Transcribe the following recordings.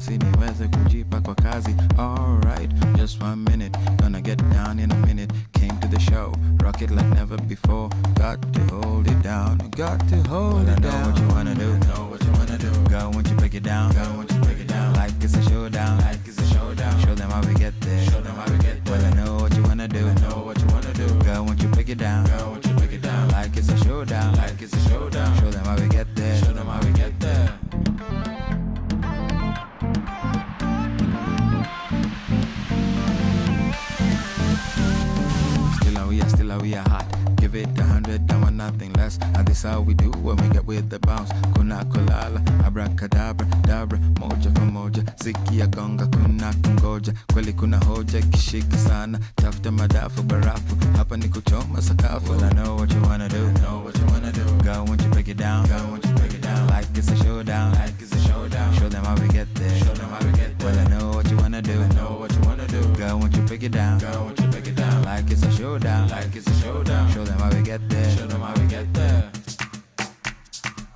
usiniweze kujipa kwa kazi. Alright, just 1 minute, gonna get down in a minute. Came to the show, rock it like never before. Got to hold it down, got to hold it down. I know what you wanna do, know what you wanna do. Girl, won't you break it down, girl, won't you break it down. Like it's a showdown, like it's a showdown. Show them how we get there, show them how we get there. Well, I know what you wanna do, I know what you wanna do. Girl, won't you break it down, girl, won't you break it down. Like it's a showdown, like it's a showdown. Show them how we get there, show them how we get there. Still we are hot. Give it 100, I want nothing less. And this how we do when we get with the bounce. Kuna kulala, abracadabra, dabra, moja kwa moja. Ziki ya gonga, kuna kungoja. Kweli kuna hoja, kishika sana. Tafuta madafu, barafu. Hapa ni kuchoma sakafu. Well, I know what you wanna do, know what you wanna do. Girl, won't you break it down, girl, won't you break it down. Like it's a showdown, like it's a showdown. Show them how we get there, show them how we get there. Well, I know what you wanna do, I know what you wanna do. Girl, won't you break it down, girl, won't you break it down. Like it's a showdown, like it's a showdown. Show them how we get there, show them how we get there.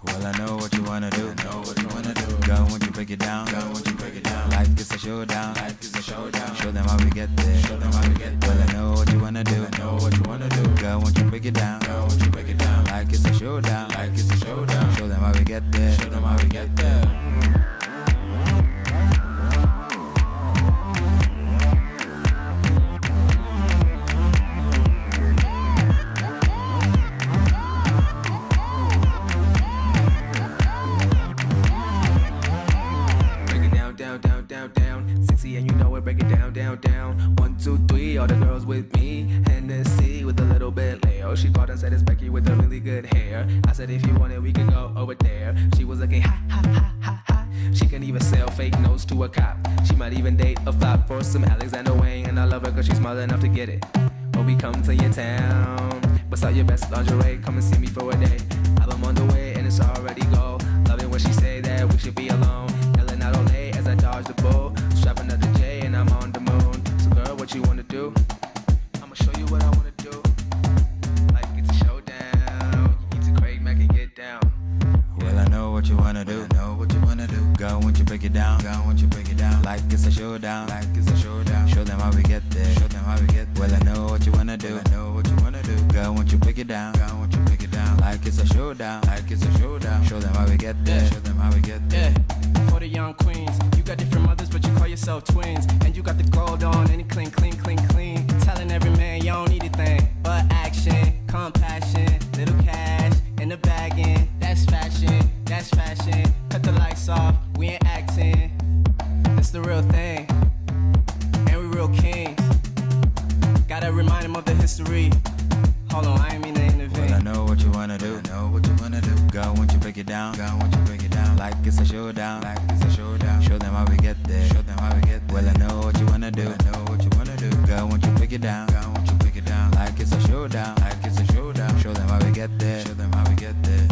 Well, I know what you wanna do, know what you wanna do. Girl, won't you break it down, girl, won't you break it down. Like it's a showdown, like it's a showdown. Show them how we get there, show them how we get there. Well, I know what you wanna do, I know what you wanna do. Girl, won't you break it down, girl, won't you break it down. Like it's a showdown, like it's a showdown. Show them how we get there, show them how we get there. Down. 1, 2, 3, all the girls with me. Hennessy with a little bit Leo. She called and said it's Becky with the really good hair. I said if you want it, we can go over there. She was looking ha ha ha ha ha. She can even sell fake notes to a cop. She might even date a flop for some Alexander Wang. And I love her cause she's smart enough to get it. When we come to your town, bust out your best lingerie, come and see me for a day. Album on the way and it's already go. Loving when she say that we should be alone. Yelling out all day as I dodge the bull. Strapping up the J and I'm on the moon. So girl, what you wanna do? I'ma show you what I wanna do. Like it's a showdown. You need to Craig Mack and get down. Well, I know what you wanna do, I know what you wanna do. Girl, won't you break it down, girl, won't you break it down. Like it's a showdown, like it's a showdown. Show them how we get there, show them how we get there. Well, I know what you wanna do, I know what you wanna do. Girl, won't you break it down, girl, won't you break it down. Like it's a showdown, like it's a showdown. Show them how we get there, show them how we get there. Yeah. For the young queens, you got different mothers, but you call yourself twins. And you got the gold on, and it clean, clean, clean, clean. Telling every man you don't need a thing but action, compassion, little cash in the bagging. That's fashion, that's fashion. Cut the lights off, we ain't acting. It's the real thing, and we real kings. Gotta remind him of the history. Hold on, I ain't mean to intervene. Well, I know what you wanna do, I know what you wanna do. Girl, won't you break it down, girl, won't you break it down. Like it's a showdown, like it's a showdown. Show them how we get there, show them how we get there. Well, I know what you wanna do, I know what you wanna do. Girl, won't you break it down, girl, won't you break it down. Like it's a showdown, like it's a showdown. Show them how we get there, show them how we get there.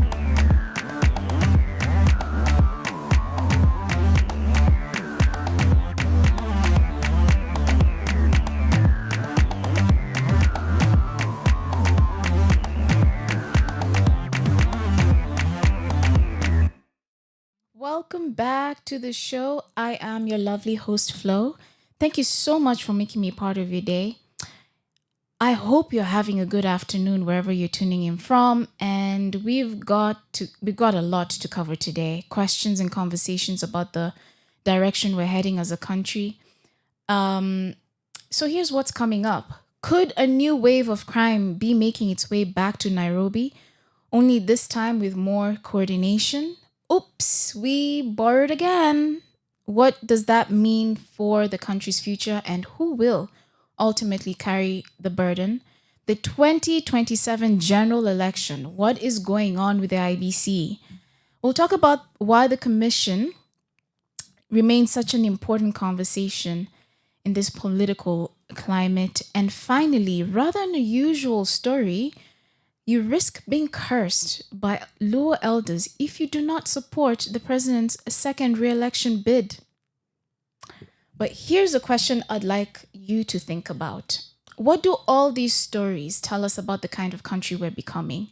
Welcome back to the show. I am your lovely host, Flo. Thank you so much for making me part of your day. I hope you're having a good afternoon wherever you're tuning in from. And we've got a lot to cover today. Questions and conversations about the direction we're heading as a country. So here's what's coming up. Could a new wave of crime be making its way back to Nairobi? Only this time with more coordination? Oops, we borrowed again. What does that mean for the country's future, and who will ultimately carry the burden? The 2027 general election. What is going on with the IBC? We'll talk about why the commission remains such an important conversation in this political climate. And finally, rather unusual story, you risk being cursed by Luo elders if you do not support the president's second re-election bid. But here's a question I'd like you to think about. What do all these stories tell us about the kind of country we're becoming?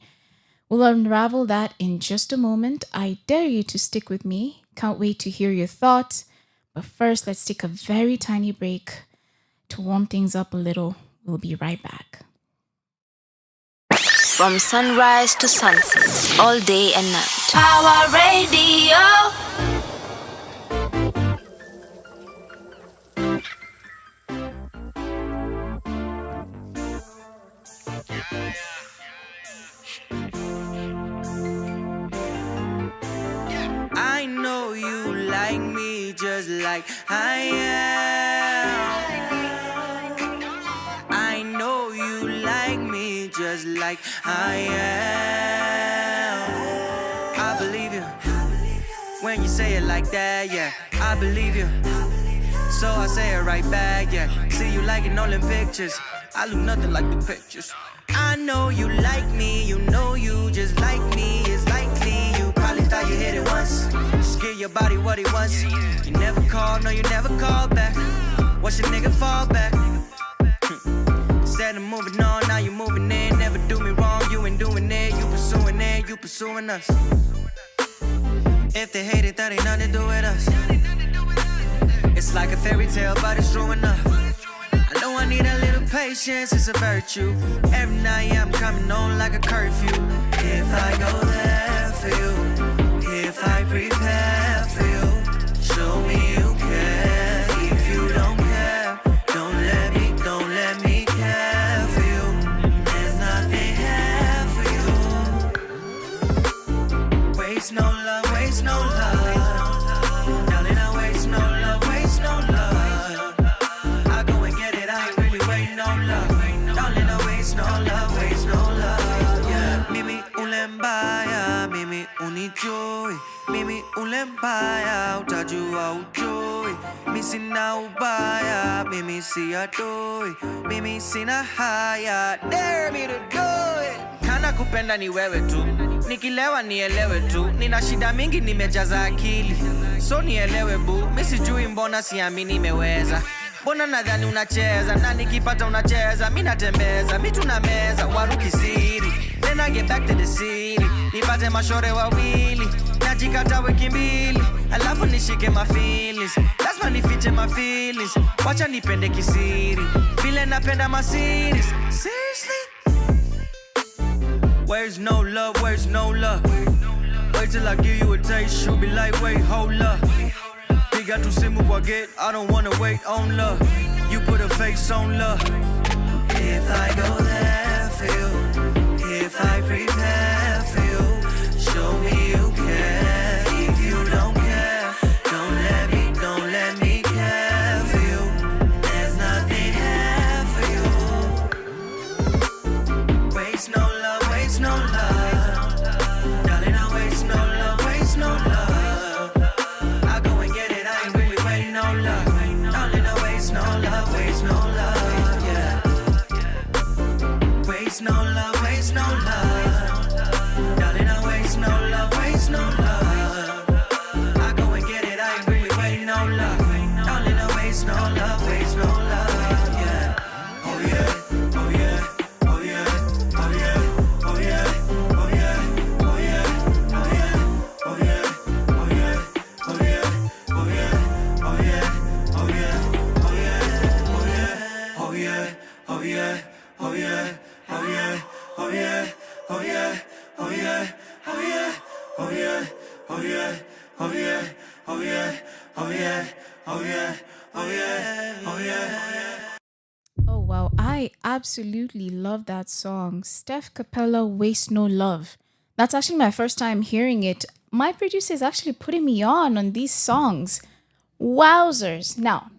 We'll unravel that in just a moment. I dare you to stick with me. Can't wait to hear your thoughts. But first, let's take a very tiny break to warm things up a little. We'll be right back. From sunrise to sunset, all day and night. Our radio. I know you like me just like I am. I know you like me just like I am. I believe you when you say it like that, yeah. I believe you, so I say it right back, yeah. See you liking all them pictures, I look nothing like the pictures. I know you like me, you know you just like me. It's likely you probably thought you hit it once. Just give your body what he wants. You never call, no you never call back. Watch your nigga fall back. Instead of moving on, now you moving in. Never do me wrong, you ain't doing it. You pursuing us. If they hate it, that ain't nothing to do with us. It's like a fairy tale, but it's true enough. I know I need a little patience, it's a virtue. Every night I'm coming on like a curfew. If I go there for you, if I prepare for you, show me you care. If you don't care, don't let me care for you. There's nothing here for you. Waste no love, waste no love. Darling, I waste no love, waste no love. Mimi unijoy, mimi ulembaya, utajua ujoi. Mimi sina ubaya, mimi siadoi, mimi sina haya. Dare me to do it. Kana kupenda ni wewe tu, nikilewa nielewe tu. Nina shida mingi nimejaza akili, so nielewe bu. Mimi sijui mbona siamini nimeweza. Mbona nadhani unacheza, na nikipata unacheza. Mimi natembeza, mimi tunameza, waruki siri. Then I get back to the city. Nipate mashore wawili, najikata wiki mbili, alafu nishike my feelings. Lazima nifiche my feelings, wacha nipende kisiri, vile napenda my series. Seriously? Where's no love, where's no love? Wait till I give you a taste, you'll be like, wait, hold up. Piga tu simu kwa get, I don't wanna wait on love. You put a face on love. If I go there for you, if I prepare for you, show me you care. If you don't care, don't let me care for you. There's nothing here for you. Waste no love, waste no love. Darling, I waste no love, waste no love. I go and get it, I ain't really waiting no love. Darling, I waste no love, waste no love, yeah. Waste no love, waste no love. Darling, I waste no love, waste no love. I go and get it, I ain't really waiting no love. Darling, I waste no love, waste no love, yeah. Oh yeah, oh yeah, oh yeah, oh yeah, oh yeah, oh yeah, oh yeah, oh yeah, oh yeah, oh yeah, oh yeah, oh yeah, oh yeah, oh yeah, oh yeah, oh yeah, oh yeah, oh yeah, oh yeah. Oh yeah, oh yeah, oh yeah, oh yeah, oh yeah, oh yeah, oh yeah, oh yeah, oh yeah, oh yeah, oh yeah, oh yeah, oh yeah. Oh wow, I absolutely love that song. Steph Capella, Waste No Love. That's actually my first time hearing it. My producer is actually putting me on these songs. Wowzers. Now,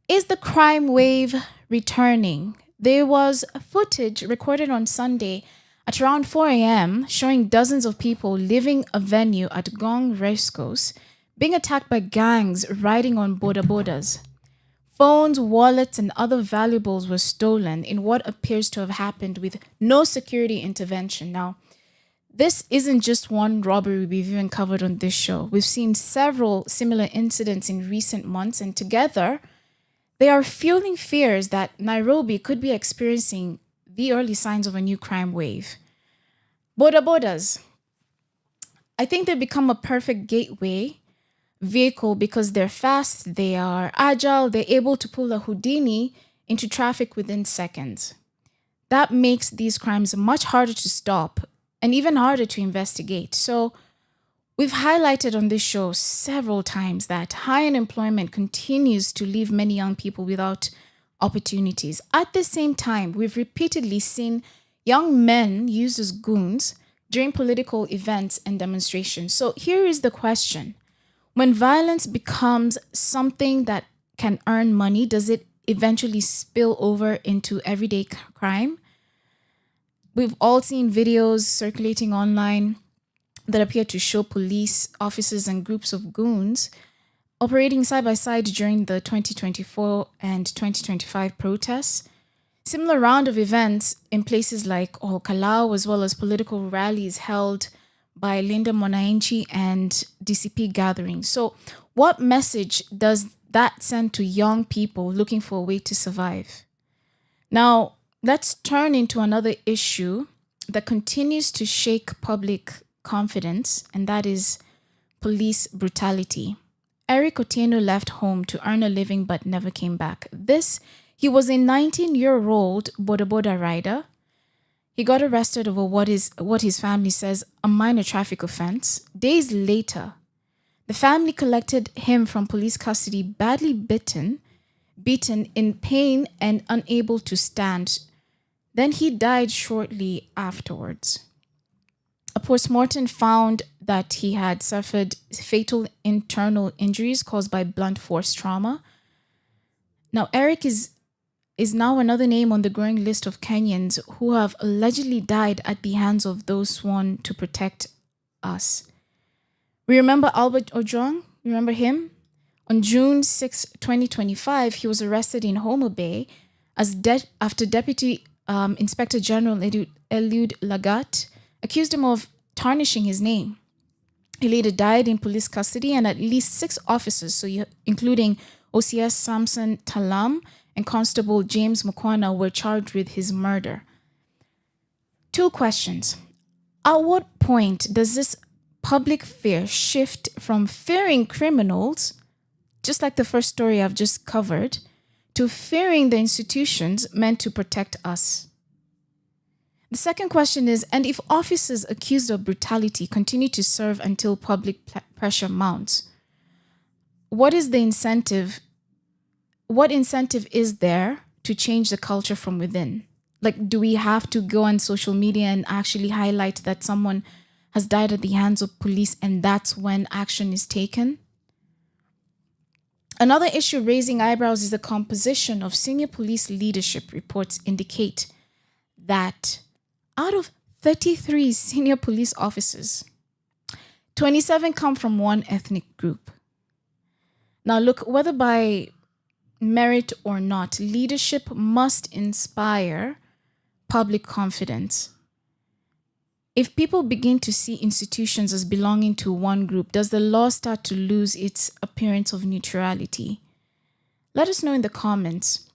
is the crime wave returning? There was footage recorded on Sunday at around 4 a.m. showing dozens of people leaving a venue at Gong Rescos being attacked by gangs riding on bodas. Phones, wallets, and other valuables were stolen in what appears to have happened with no security intervention. Now, this isn't just one robbery we've even covered on this show. We've seen several similar incidents in recent months, and together, they are fueling fears that Nairobi could be experiencing the early signs of a new crime wave. Bodas. I think they've become a perfect gateway vehicle because they're fast, they are agile, they're able to pull a Houdini into traffic within seconds. That makes these crimes much harder to stop and even harder to investigate. So we've highlighted on this show several times that high unemployment continues to leave many young people without opportunities. At the same time, we've repeatedly seen young men used as goons during political events and demonstrations. So here is the question. When violence becomes something that can earn money, does it eventually spill over into everyday crime? We've all seen videos circulating online that appear to show police officers and groups of goons operating side by side during the 2024 and 2025 protests. Similar round of events in places like Kalau, as well as political rallies held by Linda Mwananchi and DCP gatherings. So what message does that send to young people looking for a way to survive? Now, let's turn into another issue that continues to shake public confidence, and that is police brutality. Eric Otieno left home to earn a living but never came back. He was a 19-year-old Boda Boda rider. He got arrested over what his family says a minor traffic offense. Days later, the family collected him from police custody, badly beaten, in pain and unable to stand. Then he died shortly afterwards. A postmortem found that he had suffered fatal internal injuries caused by blunt force trauma. Now, Eric is now another name on the growing list of Kenyans who have allegedly died at the hands of those sworn to protect us. We remember Albert Ojwang? Remember him? On June 6, 2025, he was arrested in Homa Bay after Deputy Inspector General Eliud Lagat accused him of tarnishing his name. He later died in police custody, and at least 6 officers, including OCS Samson Talam and Constable James Mukwana, were charged with his murder. 2 questions. At what point does this public fear shift from fearing criminals, just like the first story I've just covered, to fearing the institutions meant to protect us? The second question is, and if officers accused of brutality continue to serve until public pressure mounts, what incentive is there to change the culture from within? Like, do we have to go on social media and actually highlight that someone has died at the hands of police and that's when action is taken? Another issue raising eyebrows is the composition of senior police leadership. Reports indicate that out of 33 senior police officers, 27 come from one ethnic group. Now look, whether by merit or not, leadership must inspire public confidence. If people begin to see institutions as belonging to one group, does the law start to lose its appearance of neutrality? Let us know in the comments.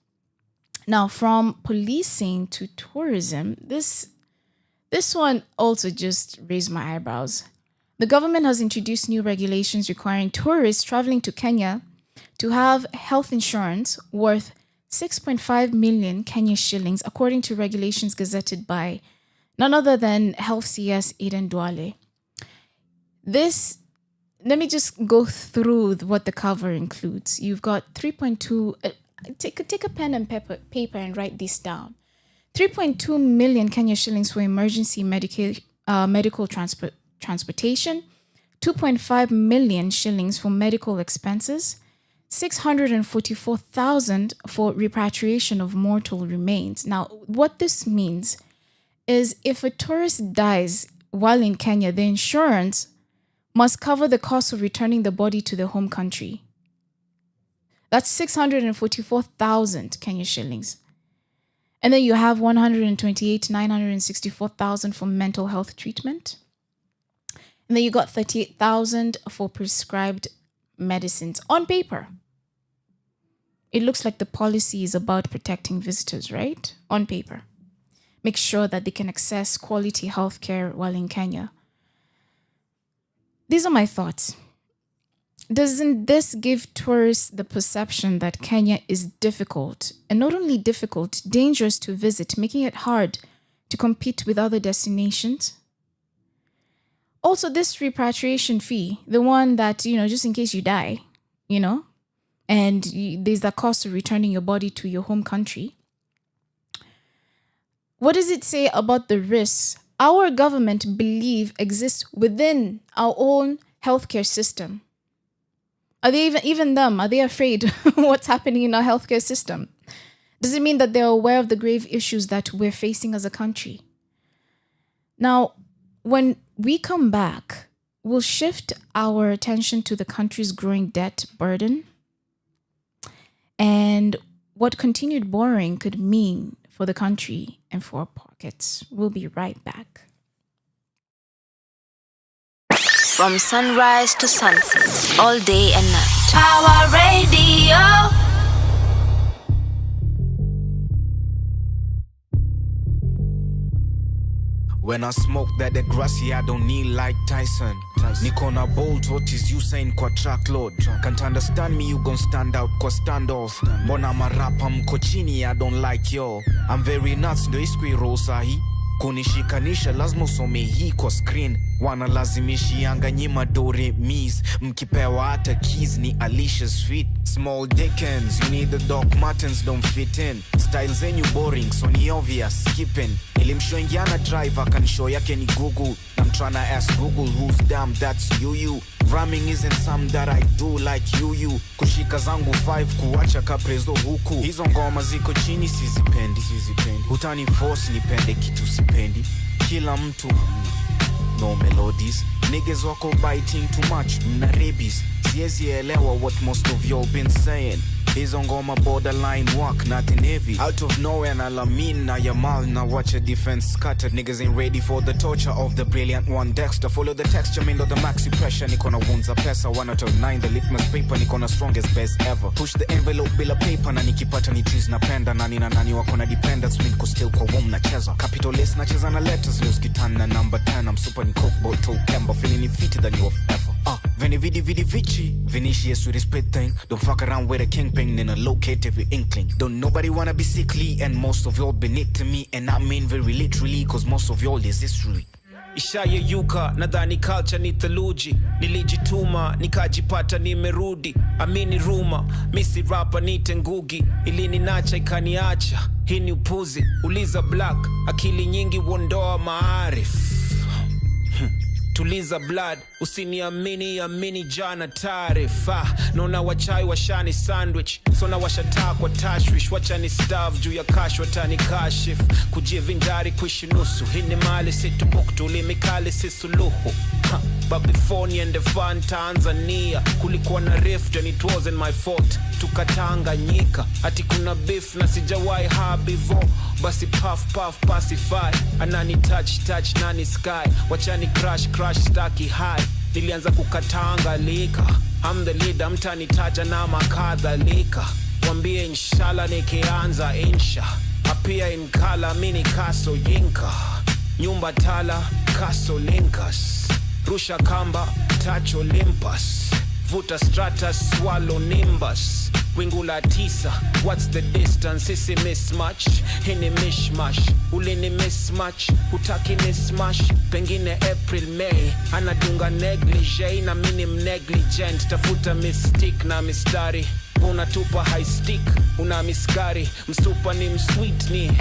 Now, from policing to tourism, this one also just raised my eyebrows. The government has introduced new regulations requiring tourists traveling to Kenya to have health insurance worth 6.5 million Kenya shillings, according to regulations gazetted by none other than Health CS Aiden Duale. Let me just go through what the cover includes. You've got 3.2, take a pen and paper and write this down. 3.2 million Kenya shillings for emergency medical transportation, 2.5 million shillings for medical expenses, 644,000 for repatriation of mortal remains. Now, what this means is if a tourist dies while in Kenya, the insurance must cover the cost of returning the body to the home country. That's 644,000 Kenya shillings. And then you have 964,000 for mental health treatment. And then you got 38,000 for prescribed medicines. On paper, it looks like the policy is about protecting visitors, right? On paper. Make sure that they can access quality healthcare while in Kenya. These are my thoughts. doesn't this give tourists the perception that Kenya is difficult, and not only difficult, dangerous to visit, making it hard to compete with other destinations? Also, this repatriation fee, the one that, just in case you die, and there's the cost of returning your body to your home country. What does it say about the risks our government believe exists within our own healthcare system? Are they even them? Are they afraid what's happening in our healthcare system? Does it mean that they're aware of the grave issues that we're facing as a country? Now, when we come back, we'll shift our attention to the country's growing debt burden and what continued borrowing could mean for the country and for our pockets. We'll be right back. From sunrise to sunset, all day and night. Power Radio. When I smoke that the grassy, I don't need like Tyson. Nikona bolt, what is you saying kwa truckload? Can't understand me, you gon' stand out kwa standoff. Mbona marapa mko chini, I don't like yo. I'm very nuts, ndo iskwi rosa hii. Kunishikanisha lazima usome hii kwa screen. Wanalazimishi yanga nyima dore mis. Mkipewa hata keys ni Alicia's feet. Small Dickens, you need the Doc Martens don't fit in. Styles zenyu boring, so ni obvious, skipping. Ilimshow ingiana driver, kanishow yake ni Google. I'm tryna ask Google who's damn, that's you. Ramming isn't something that I do like you. Kushika zangu 5, kuwacha kaprezo huku. Hizo ngoma ziko chini, sizipendi. Hutani force nipende kitu sipendi. Kila mtu, no melodies. Niggas wako biting too much, mna rabies. Siezi elewa what most of y'all been saying. Hizo ngoma borderline work, nothing heavy. Out of nowhere na Lamin na Yamal na watch a defense scattered. Niggas ain't ready for the torture of the brilliant one Dexter. Follow the texture, mindo the maxi pressure. Nikona wunza pesa, 1 out of 9. The litmus paper, nikona strongest best ever. Push the envelope bila paper na nikipata ni trees napenda. Nani na nani wakona dependence, minko still kwa wom na cheza. Capitalist na cheza na letters, lose kitan na number 10. I'm super ni coke bottle Kemba, feeling defeated than you of ever. Veni vidi vici, Vinicius with his spit thing. Don't fuck around with a kingpin in a locate every inkling. Don't nobody wanna be sickly, and most of y'all beneath to me. And I mean very literally, cause most of y'all is history. Ishayeyuka, nadhani culture ni theluji. Nilijituma, nikajipata nimerudi. Amini ruma, misi rapa nite ngugi. Ilini nacha ikaniacha, hii ni upuzi. Uliza black, akili nyingi wondoa maarif. Tuliza blood, usiniamini amini jana taarifa. Nona wachai washani sandwich, sona washataa kwa tashwish. Wachani starve juu ya cash watani kashif. Kujivinjari kuishi nusu, hini mali situbuktu limikali sisuluhu. But before niende fan Tanzania, kulikuwa na rift and it wasn't my fault. Tukatanganyika, ati kuna beef na sijawai habivo. Basi puff pacify, anani touch nani sky. Wachani crash staki high. Nilianza kukatangalika, I'm the leader, mtanitaja na makadhalika. Wambie inshallah nikianza insha. Apia inkala mini kaso yinka. Nyumba tala kaso linkas. Rusha kamba touch Olympus. Vuta stratus swallow nimbus. Wingu la 9, what's the distance? Isi mismatch, hini mishmash. Ulini mismatch, hutaki ni smash. Pengine April, May, anadunga negligee na minim negligent. Tafuta mystic na mistari. Unatupa high stick, una miskari. Msupa ni msweet ni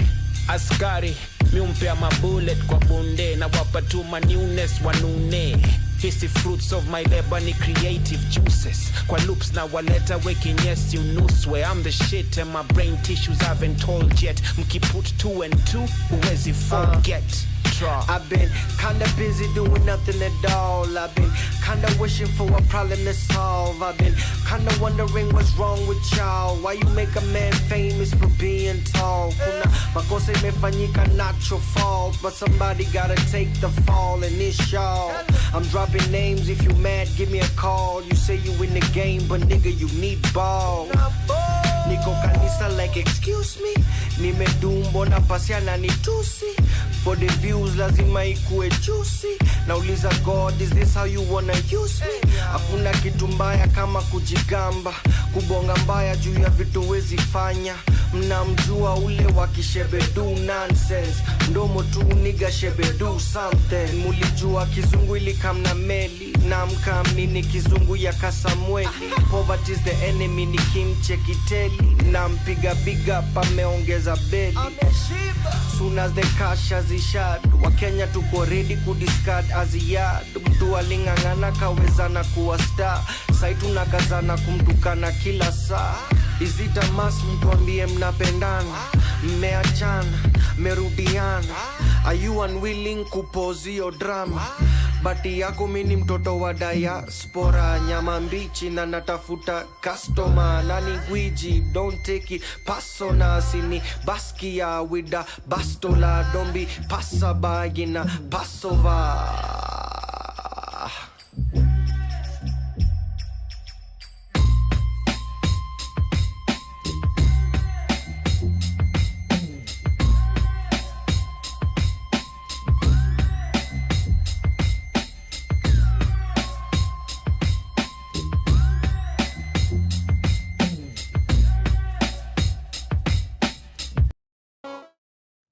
askari. Miumpea mabullet kwa bunde. Na wapatuma newness wanune. Hisi fruits of my labor ni creative juices. Kwa loops na waleta waking yes you nuswe. I'm the shit and my brain tissues haven't told yet. Mki put 2 and 2, huwezi forget. I've been kinda busy doing nothing at all. I've been kinda wishing for a problem to solve. I've been kinda wondering what's wrong with y'all. Why you make a man famous for being tall? Kuna makosa imefanyika, not your fault, but somebody gotta take the fall, and it's y'all. I'm dropping names, if you mad give me a call. You say you in the game, but nigga you need ball. Niko kanisa like excuse me. Nimedumbo na pasiana ni tusi. For the views lazima ikue juicy. Nauliza God, is this how you wanna use me? Hakuna kitu mbaya kama kujigamba, kubonga mbaya juu ya vitu wezi fanya. Mnamjua ule wakishebedu nonsense, ndomo tu niga shebedu something. Mulijua kizungu ilikamna meli, na mkamnini kizungu ya Kasamweli. Poverty is the enemy ni kimchekiteli, na mpiga big up ameongeza beli. Soon as the cash has ishad, Wakenya tuko ready kudiscard as yard. Mtu alingangana kawezana kuwa star, sai tunakazana kumtukana kila saa. Is it a must mtuambie mnapendana, mmeachana, merudiana? Are you unwilling kupause your drama? Bati yako mini mtoto wa diaspora, nyama mbichi na natafuta customer. Nani gwiji, don't take it personal. Sini baskia with a bastola, don't be passerby in a Passover.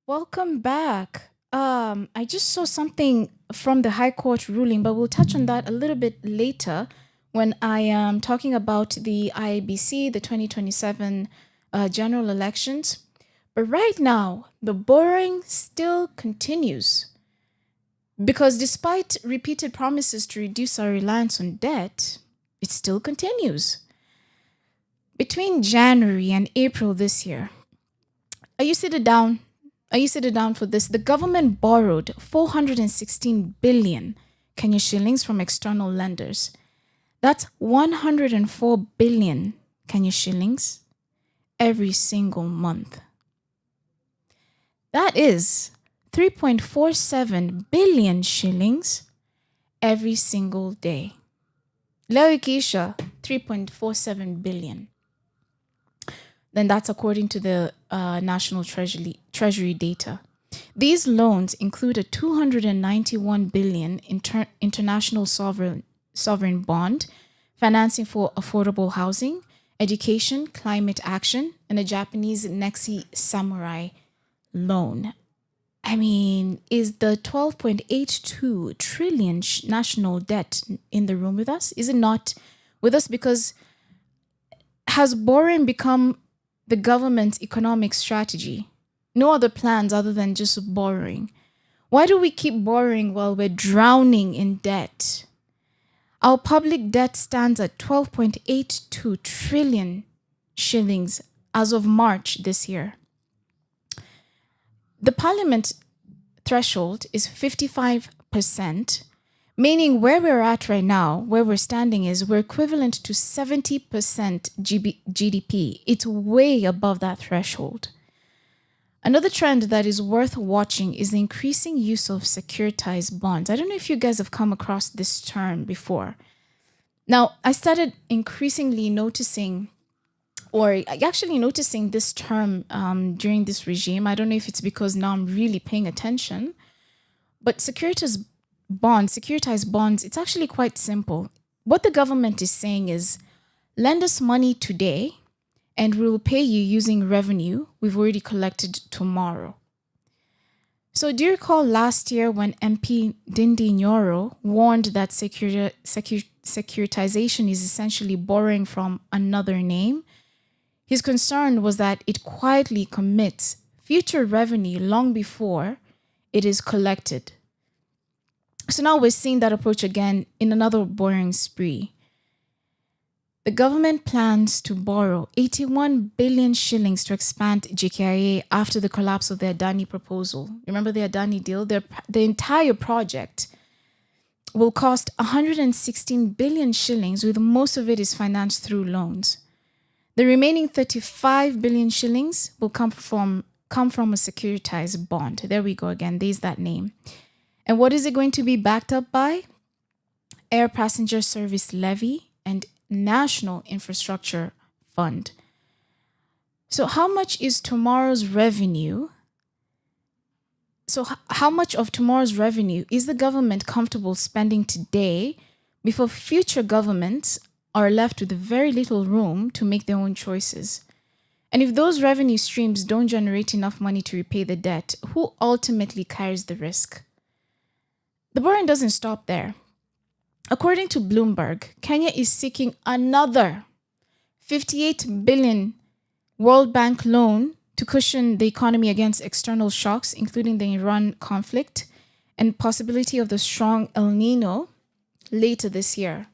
Welcome back. I just saw something from the High Court ruling, but we'll touch on that a little bit later when I am talking about the IEBC, the 2027 general elections. But right now, the borrowing still continues. Because despite repeated promises to reduce our reliance on debt, it still continues. Between January and April this year, are you seated down for this? The government borrowed 416 billion Kenya shillings from external lenders. That's 104 billion Kenya shillings every single month. That is 3.47 billion shillings every single day. Leo ikiisha 3.47 billion. Then that's according to the National Treasury data. These loans include a 291 billion international sovereign bond, financing for affordable housing, education, climate action, and a Japanese Nexi Samurai loan. I mean, is the 12.82 trillion national debt in the room with us? Is it not with us? Because has borrowing become the government's economic strategy? No other plans other than just borrowing. Why do we keep borrowing while we're drowning in debt? Our public debt stands at 12.82 trillion shillings as of March this year. The parliament threshold is 55%, meaning where we're at right now, where we're standing is we're equivalent to 70% GDP. It's way above that threshold. Another trend that is worth watching is the increasing use of securitized bonds. I don't know if you guys have come across this term before. Now, I started increasingly noticing this term during this regime. I don't know if it's because now I'm really paying attention, but securitized bonds, it's actually quite simple. What the government is saying is, lend us money today and we will pay you using revenue we've already collected tomorrow. So do you recall last year when MP Dindi Nyoro warned that securitization is essentially borrowing from another name? His concern was that it quietly commits future revenue long before it is collected. So now we're seeing that approach again in another borrowing spree. The government plans to borrow 81 billion shillings to expand JKIA after the collapse of the Adani proposal. Remember the Adani deal? The entire project will cost 116 billion shillings, with most of it is financed through loans. The remaining 35 billion shillings will come from a securitized bond. There we go again. There's that name. And what is it going to be backed up by? Air Passenger Service Levy and National Infrastructure Fund. So how much is tomorrow's revenue So how much of tomorrow's revenue is the government comfortable spending today before future governments are left with very little room to make their own choices? And if those revenue streams don't generate enough money to repay the debt, who ultimately carries the risk? The borrowing doesn't stop there. According to Bloomberg, Kenya is seeking another 58 billion World Bank loan to cushion the economy against external shocks, including the Iran conflict and possibility of the strong El Nino later this year.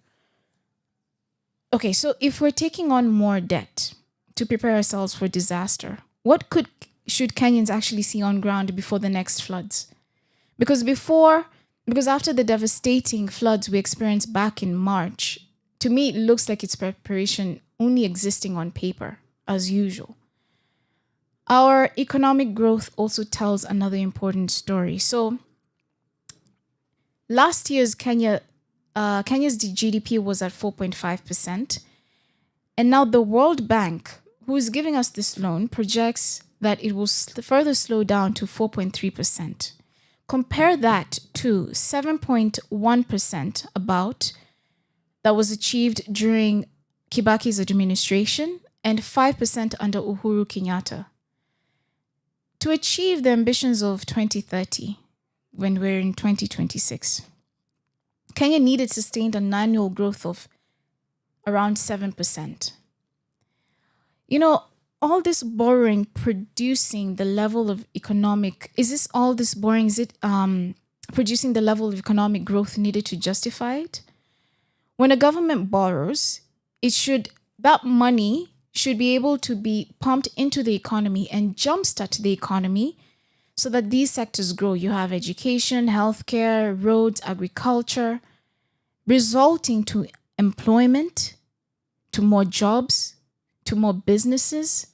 Okay, so if we're taking on more debt to prepare ourselves for disaster, what should Kenyans actually see on ground before the next floods? Because after the devastating floods we experienced back in March, to me it looks like it's preparation only existing on paper, as usual. Our economic growth also tells another important story. So last year's Kenya's GDP was at 4.5%. And now the World Bank, who is giving us this loan, projects that it will further slow down to 4.3%. Compare that to 7.1% about that was achieved during Kibaki's administration and 5% under Uhuru Kenyatta. To achieve the ambitions of 2030, when we're in 2026, Kenya needed sustained an annual growth of around 7%. You know, all this borrowing producing the level of economic, producing the level of economic growth needed to justify it? When a government borrows, that money should be able to be pumped into the economy and jumpstart the economy so that these sectors grow. You have education, healthcare, roads, agriculture, resulting to employment, to more jobs, to more businesses.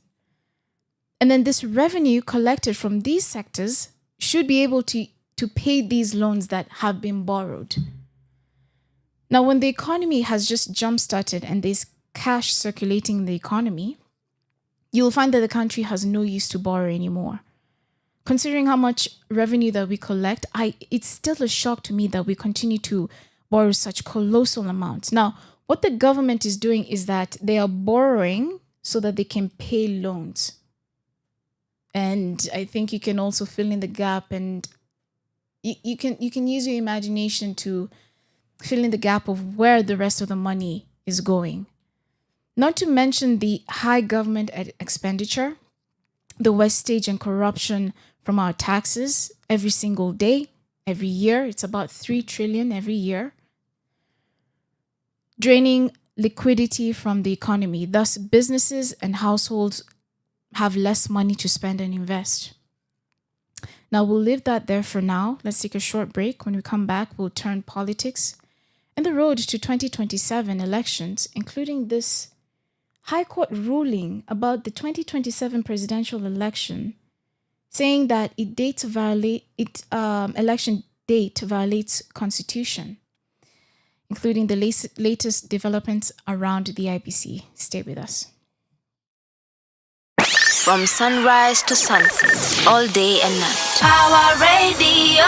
And then this revenue collected from these sectors should be able to pay these loans that have been borrowed. Now, when the economy has just jump-started and there's cash circulating in the economy, you'll find that the country has no use to borrow anymore. Considering how much revenue that we collect, it's still a shock to me that we continue to borrow such colossal amounts. Now, what the government is doing is that they are borrowing so that they can pay loans. And I think you can also fill in the gap, and you can use your imagination to fill in the gap of where the rest of the money is going. Not to mention the high government expenditure, the wastage and corruption from our taxes every single day, every year. It's about 3 trillion every year. Draining liquidity from the economy. Thus, businesses and households have less money to spend and invest. Now, we'll leave that there for now. Let's take a short break. When we come back, we'll turn politics and the road to 2027 elections, including this High Court ruling about the 2027 presidential election, saying that election date violates Constitution, including the latest developments around the IBC. Stay with us. From sunrise to sunset, all day and night. Power Radio.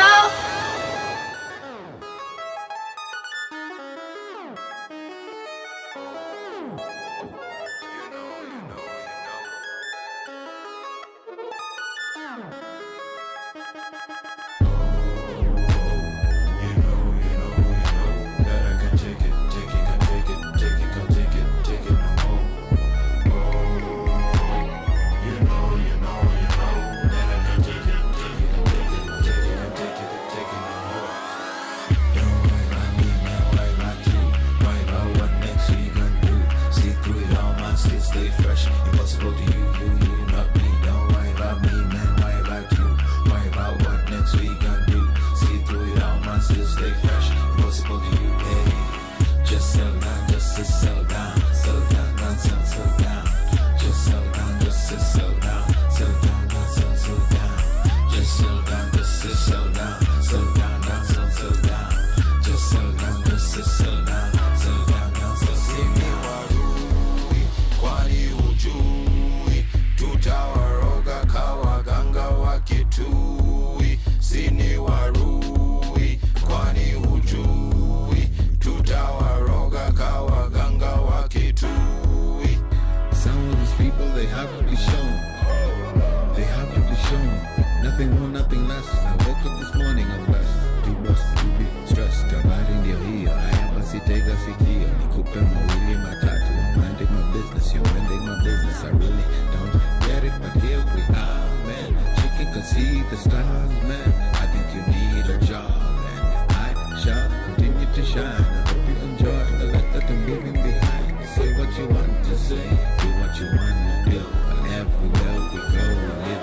mapema wili matatu. I'm minding my business, you're minding my business. I really don't get it, but here we are, man. Chicken can see the stars, man. I think you need a job, and I shall continue to shine. I hope you enjoy the life that I'm leaving behind. Say what you want to say, do what you want to do. But everywhere we go, we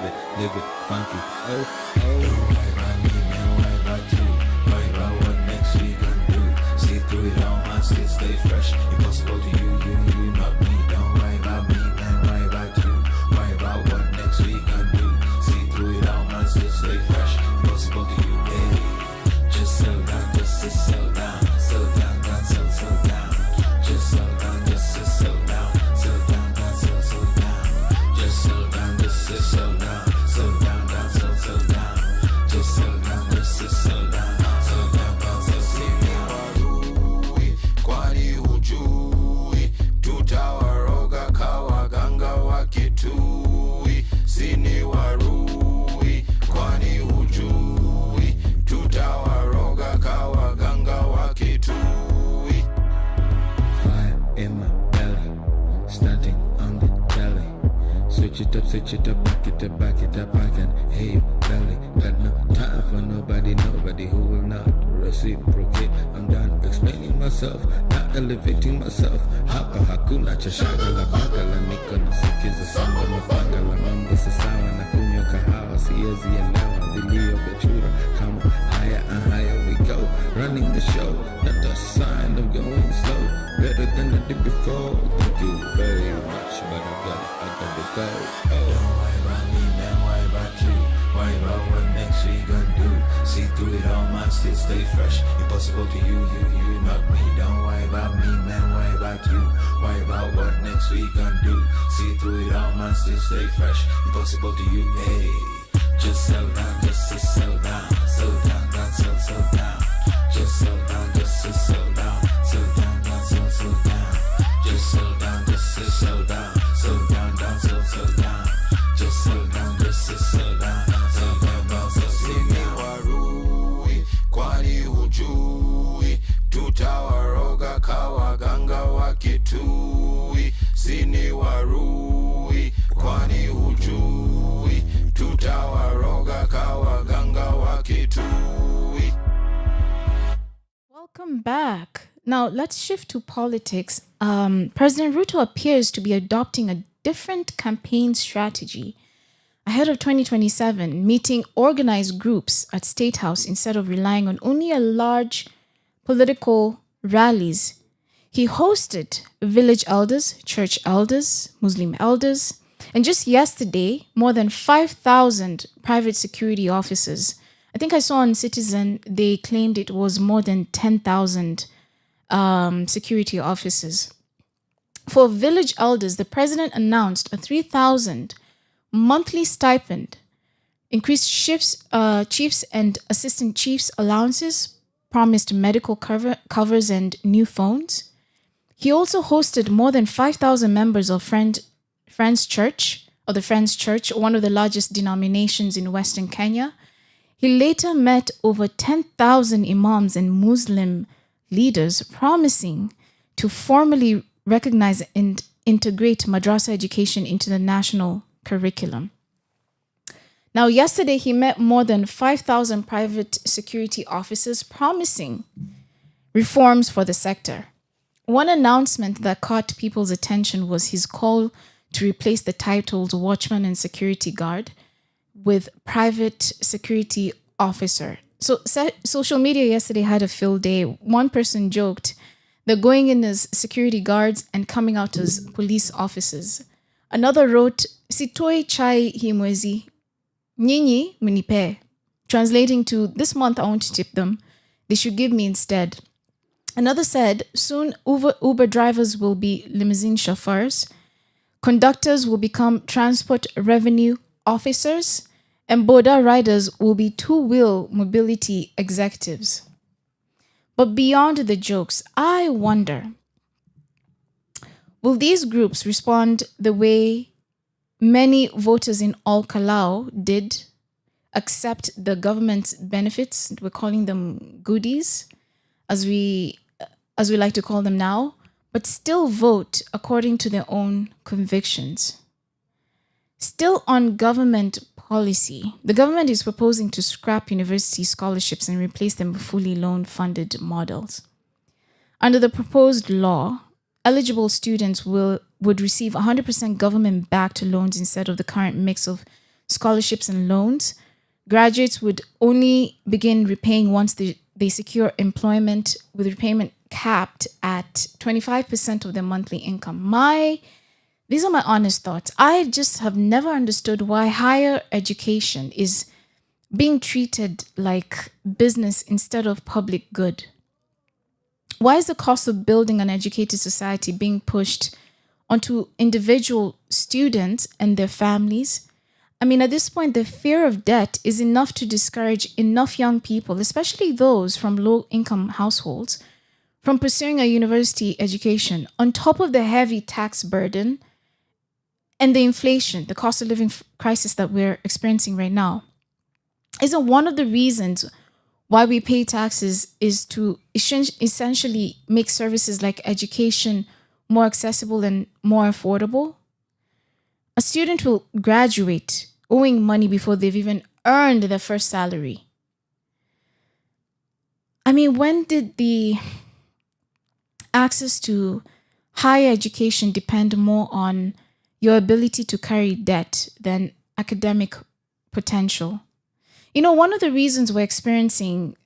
live it funky. Oh, oh. Don't worry about me, man, worry about you. Worry about what next we gon' do. See through it all, man, still stay fresh. Impossible to you, not me. Don't worry about me, man, worry about you. Worry about what next we gon' do. See through it all, man, still stay fresh. Impossible to you, hey. Just settle down, just settle down. Settle down, down, settle down. Just settle down, just settle down. Settle down, down, settle down. Just settle down, just settle down. Settle down, down, settle down. Just settle down, just settle down. Settle down, down, settle down. Kwani hujui tutawaroga kawaganga wakitui. Sini warui kwani hujui tutawaroga kawaganga wakitui. Fire in my belly, stunting on the telly. Switch it up, back it up, I can hear you belly. Got no time for nobody who will not reciprocate. I'm done explaining myself, not elevating myself. Hapa hakuna cha shagala bagala, niko nasikiza samba mapangala. Mambo si sawa na kunywa kahawa, siwezi elewa vilio vya chura. Kama higher and higher we go, running the show, not a sign of going slow. Better than I did before. Thank you very much, but I gotta go. Oh. Don't worry about me, man, worry about you. Worry about what next we gon' do. See through it all, man, still stay fresh. Impossible to you, not me. Don't worry about me, man, worry about you. Worry about what next we gon' do. See through it all, man, still stay fresh. Impossible to you, hey. Just settle down, just settle down. Settle down, down, settle down. Just settle down, just settle down. Settle down, down, settle down. Just settle down, just settle down. Settle down, down, settle down. Just settle down, just settle down. Settle down, down, settle down. Warui, kwani hujui tutawaroga kawaganga wakitui. Sini warui, kwani hujui tutawaroga kawaganga wakitui. Welcome back. Now, let's shift to politics. President Ruto appears to be adopting a different campaign strategy ahead of 2027, meeting organized groups at State House instead of relying on only a large political rallies. He hosted village elders, church elders, Muslim elders, and just yesterday, more than 5,000 private security officers. I think I saw on Citizen, they claimed it was more than 10,000 security officers. For village elders, the president announced a 3,000 monthly stipend, increased chiefs and assistant chiefs allowances, promised medical covers and new phones. He also hosted more than 5,000 members of Friends Church, one of the largest denominations in Western Kenya. He later met over 10,000 imams and Muslim leaders, promising to formally recognize and integrate madrasa education into the national curriculum. Now, yesterday, he met more than 5,000 private security officers, promising reforms for the sector. One announcement that caught people's attention was his call to replace the titles watchman and security guard with private security officer. So social media yesterday had a field day. One person joked, they're going in as security guards and coming out as police officers. Another wrote, Sitoi chai hii mwezi, nyinyi mnipe. Translating to, this month I want to tip them. They should give me instead. Another said, soon Uber drivers will be limousine chauffeurs. Conductors will become transport revenue officers. And Boda riders will be two-wheel mobility executives. But beyond the jokes, I wonder, will these groups respond the way many voters in All Kalau did, accept the government's benefits, we're calling them goodies, as we like to call them now, but still vote according to their own convictions. Still on government policy, the government is proposing to scrap university scholarships and replace them with fully loan-funded models. Under the proposed law, eligible students would receive 100% government-backed loans instead of the current mix of scholarships and loans. Graduates would only begin repaying once they secure employment, with repayment capped at 25% of their monthly income. These are my honest thoughts. I just have never understood why higher education is being treated like business instead of public good. Why is the cost of building an educated society being pushed onto individual students and their families? I mean, at this point, the fear of debt is enough to discourage enough young people, especially those from low-income households, from pursuing a university education, on top of the heavy tax burden and the inflation, the cost of living crisis that we're experiencing right now. Isn't one of the reasons why we pay taxes is to essentially make services like education more accessible and more affordable? A student will graduate owing money before they've even earned their first salary. I mean, when did the access to higher education depend more on your ability to carry debt than academic potential? You know, one of the reasons we're experiencing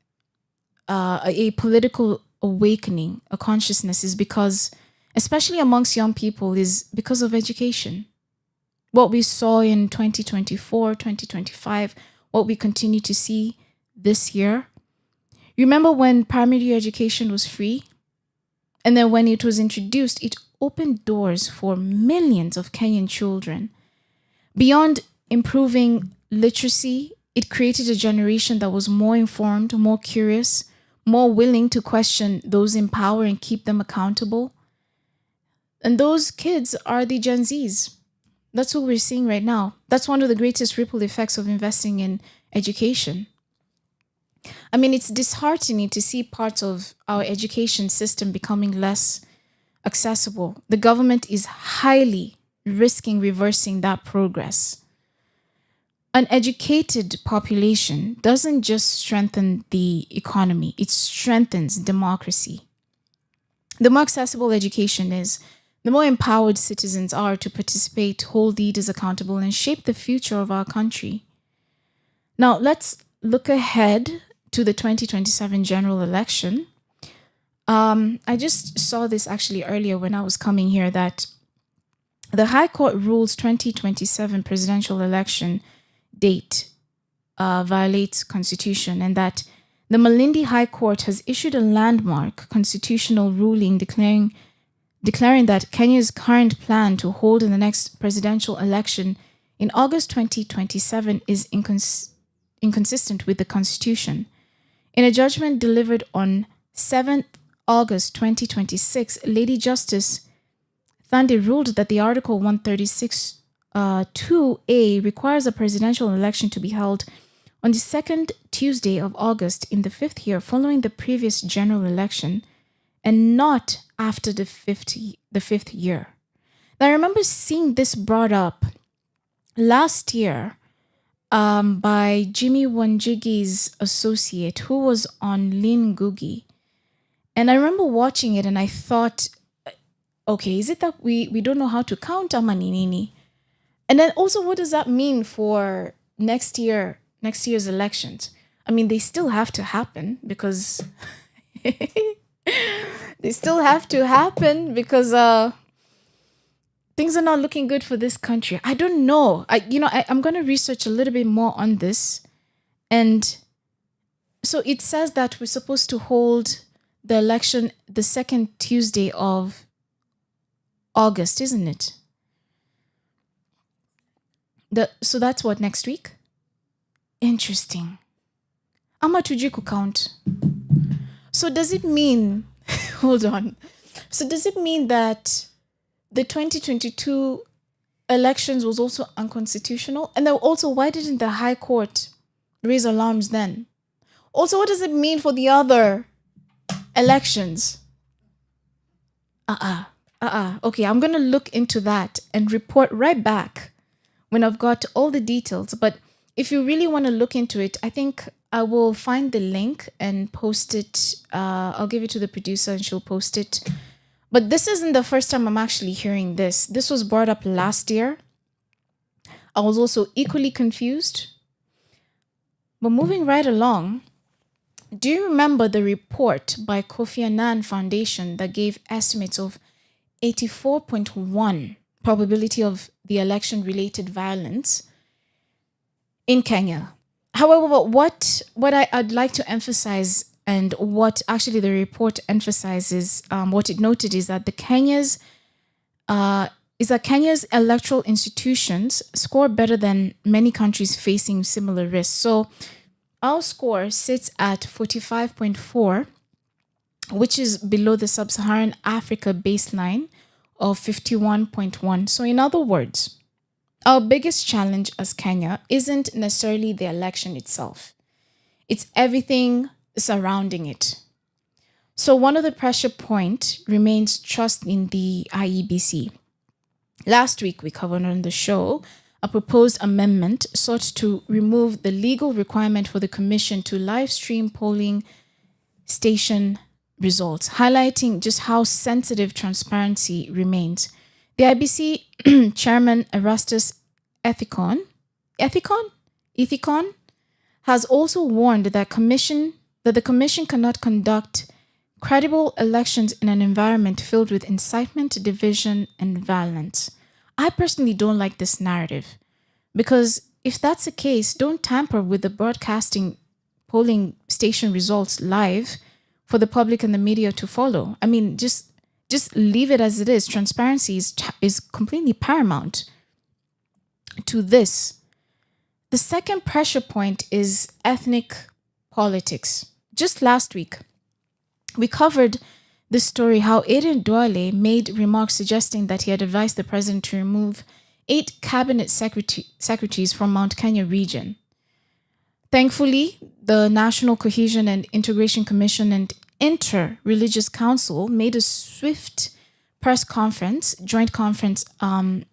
a political awakening, a consciousness, is because, especially amongst young people, is because of education. What we saw in 2024, 2025, what we continue to see this year. Remember when primary education was free? And then when it was introduced, it opened doors for millions of Kenyan children. Beyond improving literacy, it created a generation that was more informed, more curious, more willing to question those in power and keep them accountable. And those kids are the Gen Zs. That's what we're seeing right now. That's one of the greatest ripple effects of investing in education. I mean, it's disheartening to see parts of our education system becoming less accessible. The government is highly risking reversing that progress. An educated population doesn't just strengthen the economy, it strengthens democracy. The more accessible education is, the more empowered citizens are to participate, hold leaders accountable, and shape the future of our country. Now, let's look ahead to the 2027 general election. I just saw this actually earlier when I was coming here, that the High Court rules 2027 presidential election date violates Constitution, and that the Malindi High Court has issued a landmark constitutional ruling declaring that Kenya's current plan to hold in the next presidential election in August 2027 is inconsistent with the Constitution. In a judgment delivered on 7th August 2026, Lady Justice Thande ruled that the Article 136 2A requires a presidential election to be held on the second Tuesday of August in the fifth year following the previous general election, and not after the fifth year. Now, I remember seeing this brought up last year by Jimmy Wanjigi's associate, who was on Lin Ngugi. And I remember watching it and I thought, okay, is it that we don't know how to count ama ni nini? And then also, what does that mean for next year's elections? I mean, they still have to happen because things are not looking good for this country. I don't know. I'm going to research a little bit more on this. And so it says that we're supposed to hold the election the second Tuesday of August, isn't it? So that's what, next week? Interesting. Ama tujui count. So does it mean, hold on. So does it mean that the 2022 elections was also unconstitutional? And then also, why didn't the High Court raise alarms then? Also, what does it mean for the other elections? Okay, I'm going to look into that and report right back when I've got all the details. But if you really want to look into it, I think I will find the link and post it. I'll give it to the producer and she'll post it. But this isn't the first time I'm actually hearing this. This was brought up last year. I was also equally confused. But moving right along, do you remember the report by Kofi Annan Foundation that gave estimates of 84.1 probability of the election-related violence in Kenya? However, what I'd like to emphasize, and what actually the report emphasizes, what it noted is that Kenya's electoral institutions score better than many countries facing similar risks. So our score sits at 45.4, which is below the sub-Saharan Africa baseline of 51.1. So in other words, our biggest challenge as Kenya isn't necessarily the election itself. It's everything surrounding it. So one of the pressure points remains trust in the IEBC. Last week, we covered on the show a proposed amendment sought to remove the legal requirement for the commission to live stream polling station results, highlighting just how sensitive transparency remains. The IBC chairman Erastus Ethicon has also warned that the commission cannot conduct credible elections in an environment filled with incitement, division, and violence. I personally don't like this narrative, because if that's the case, don't tamper with the broadcasting polling station results live for the public and the media to follow. I mean, just leave it as it is. Transparency is completely paramount to this. The second pressure point is ethnic politics. Just last week, we covered the story how Aden Duale made remarks suggesting that he had advised the president to remove 8 cabinet secretaries from Mount Kenya region. Thankfully, the National Cohesion and Integration Commission and Inter-Religious Council made a swift joint conference,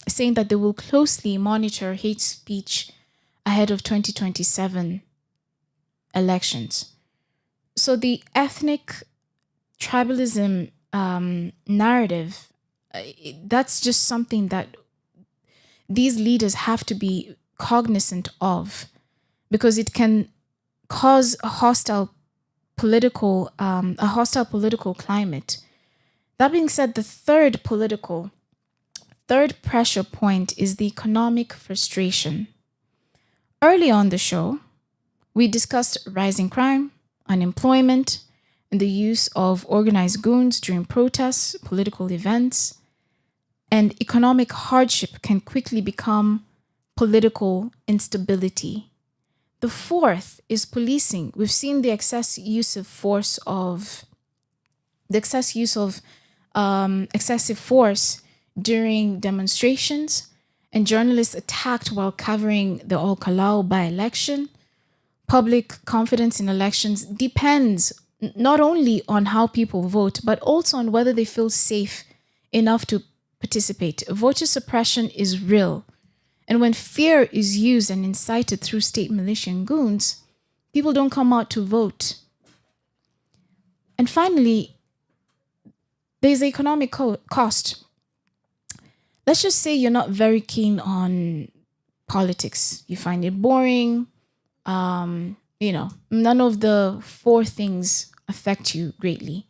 saying that they will closely monitor hate speech ahead of 2027 elections. So the ethnic tribalism narrative, that's just something that these leaders have to be cognizant of, because it can cause a hostile political climate. That being said, the third pressure point is the economic frustration. Early on the show, we discussed rising crime, unemployment, and the use of organized goons during protests, political events, and economic hardship can quickly become political instability. The fourth is policing. We've seen the excessive use of excessive force during demonstrations, and journalists attacked while covering the Ol Kalou by-election. Public confidence in elections depends not only on how people vote, but also on whether they feel safe enough to participate. Voter suppression is real. And when fear is used and incited through state militia and goons, people don't come out to vote. And finally, there's the economic cost. Let's just say you're not very keen on politics. You find it boring. None of the 4 things affect you greatly.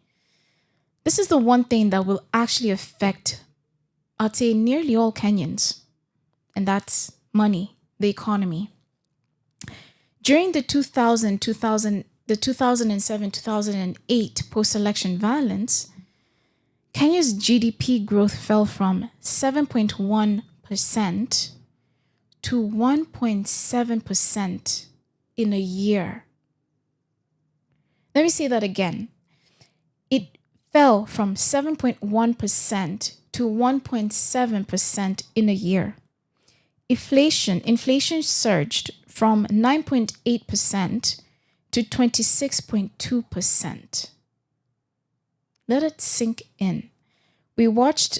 This is the one thing that will actually affect, I'd say, nearly all Kenyans. And that's money, the economy. During the 2007-2008 post-election violence, Kenya's GDP growth fell from 7.1% to 1.7% in a year. Let me say that again. It fell from 7.1% to 1.7% in a year. Inflation surged from 9.8% to 26.2%. Let it sink in. We watched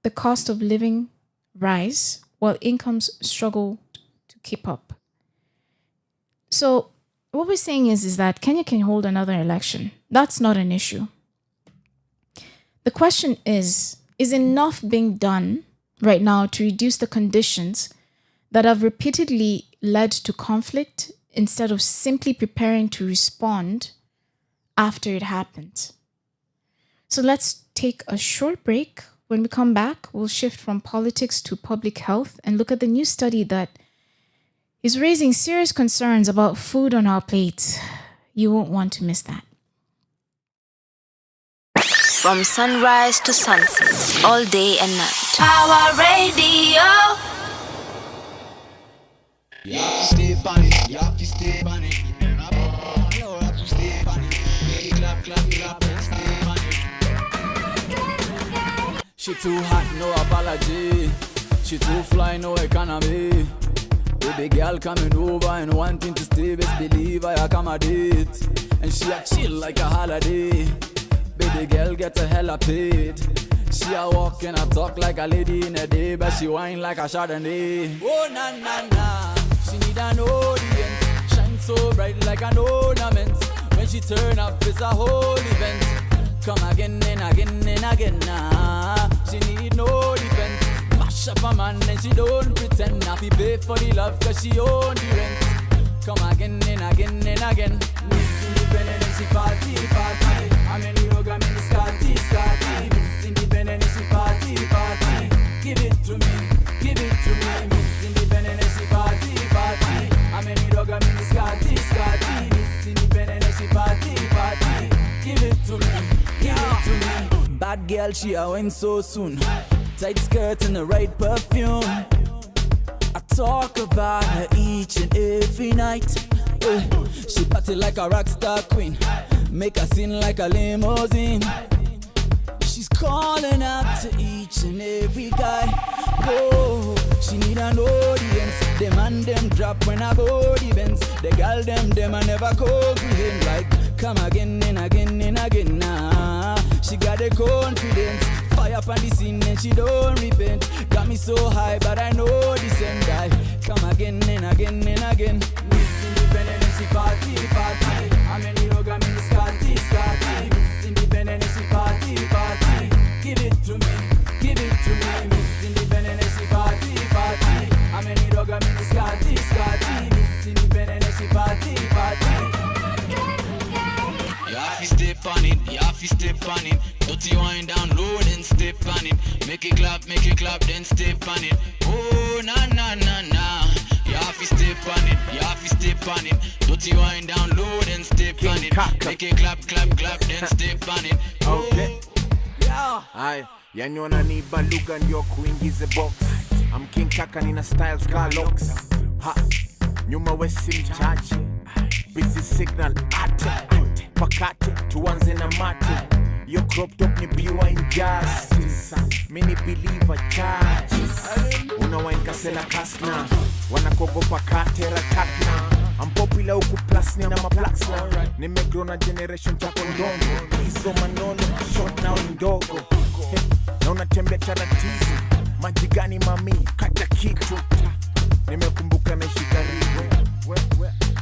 the cost of living rise while incomes struggled to keep up. So what we're saying is that Kenya can hold another election. That's not an issue. The question is enough being done right now to reduce the conditions that have repeatedly led to conflict instead of simply preparing to respond after it happens? So let's take a short break. When we come back, we'll shift from politics to public health and look at the new study that is raising serious concerns about food on our plates. You won't want to miss that. From sunrise to sunset, all day and night. Our radio. You have to stay on it, you have to stay on it. You have to stay on it. Make it clap, clap, clap, and stay on it. She too hot, no apology. She too fly, no economy. Baby girl coming over and wanting to stay, best believe I accommodate. And she a chill like a holiday. Baby girl get a hella paid. She a walk and a talk like a lady in a day, but she whine like a Chardonnay. Oh na na na, she need an audience. Shine so bright like an ornament. When she turn up, it's a whole event. Come again and again and again nah. She need no defense. Mash up a man and she don't pretend. Now fi pay for the love cause she own the rent. Come again and again and again. Miss Independent and she party, party. I'm in the yoga, I'm in the Scotty, Scotty. Miss Independent and she party, party. Give it to me, give it to me. Miss Independent and she party, party. I'm in the yoga, I'm in the Scotty, Scotty. Miss Independent and she party, party. Give it to me, give it to me. Bad girl, she a went so soon. Tight skirt and the right perfume. I talk about her each and every night. She party like a rock star queen. Make her sing like a limousine. She's calling out to each and every guy. Oh, she need an audience. Them and them drop when I go events. The girl them I never comprehend. Like come again and again and again nah. She got the confidence. Fire up on the scene and she don't repent. Got me so high but I know this end die. Come again and again and again. Miss Independent and she party, party. I'm in the yoga, I'm in the Scotty, Scotty. Miss Independent and she party, party. Give it to me, give it to me. Miss Independent and she party, party. I'm in the yoga, I'm in the Scotty, Scotty. Miss Independent and she party, party. You have to step on it, you have to step on it. Dirty wine down low, then step on it. Make it clap, then step on it. Oh, na na na na. You have to step on it, you have to step on it. Dirty wine down low, then step on it. Make it clap, then step on it. Okay. Aye, yani wananiba lugha ndio kuingize box. I'm King Kaka nina styles Carlocks. Ha, nyuma wesi mchache. Busy signal ate. Pakate, tuanze na mate. Yo crop top ni biwa injustice. Mini believer charges. Unawine kasela kasna. Wanakogopa katera takna. I'm popular huku plasni na maplaksna. Nimegrow na generation chako ndongo. Hizo manono, short now ndogo. Na unatembea taratibu. Majigani mami, kata kitu. Nimekumbuka na shikaribu.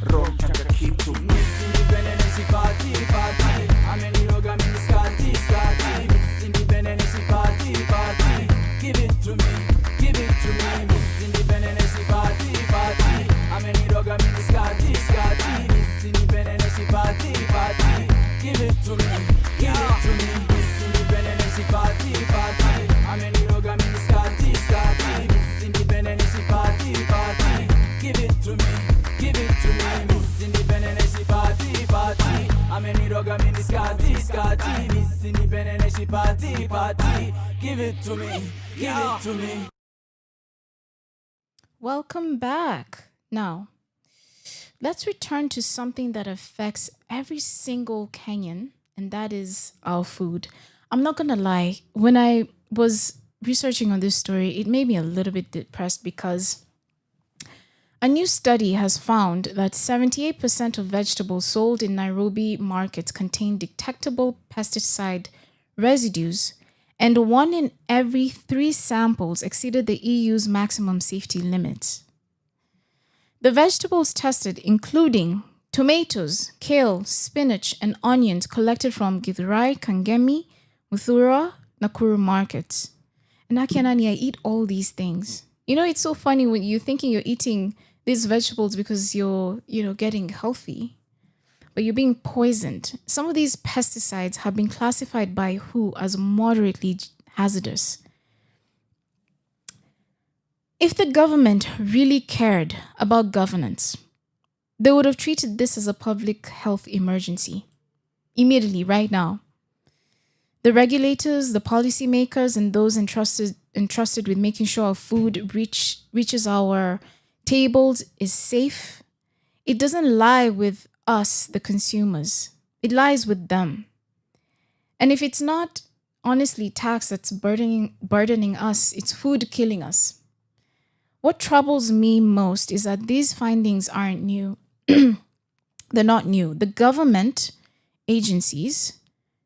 Rom chaka kitu. Miss Independent and she party, party. I'm in the yoga, I'm in the Scotty, Scotty. Miss Independent and she party, party. Give it to me, give it to me. Miss Independent and she party, party. I'm in the yoga, I'm in the Scotty, Scotty. Miss Independent and she party, party. Give it to me, give it to me. Miss Independent and she party, party. I'm in the yoga, I'm in the Scotty, Scotty. Miss Independent and she party, party. Give it to me, give it to me. Miss Independent and she party, party. I'm in the yoga, I'm in the Scotty, Scotty. Miss Independent and she party, party. Give it to me, give it to me. Welcome back. Now, let's return to something that affects every single Kenyan, and that is our food. I'm not gonna lie, when I was researching on this story, it made me a little bit depressed because a new study has found that 78% of vegetables sold in Nairobi markets contain detectable pesticide residues, and 1 in every 3 samples exceeded the EU's maximum safety limits. The vegetables tested, including tomatoes, kale, spinach, and onions collected from Githurai, Kangemi, Muthura, Nakuru markets. And Akianani, I eat all these things. You know, it's so funny when you're thinking you're eating these vegetables because you're, getting healthy, but you're being poisoned. Some of these pesticides have been classified by WHO as moderately hazardous. If the government really cared about governance, they would have treated this as a public health emergency immediately, right now. The regulators, the policymakers, and those entrusted with making sure our food reaches our tables is safe. It doesn't lie with us, the consumers. It lies with them. And if it's not honestly tax that's burdening us, it's food killing us. What troubles me most is that these findings aren't new. They're not new. The government agencies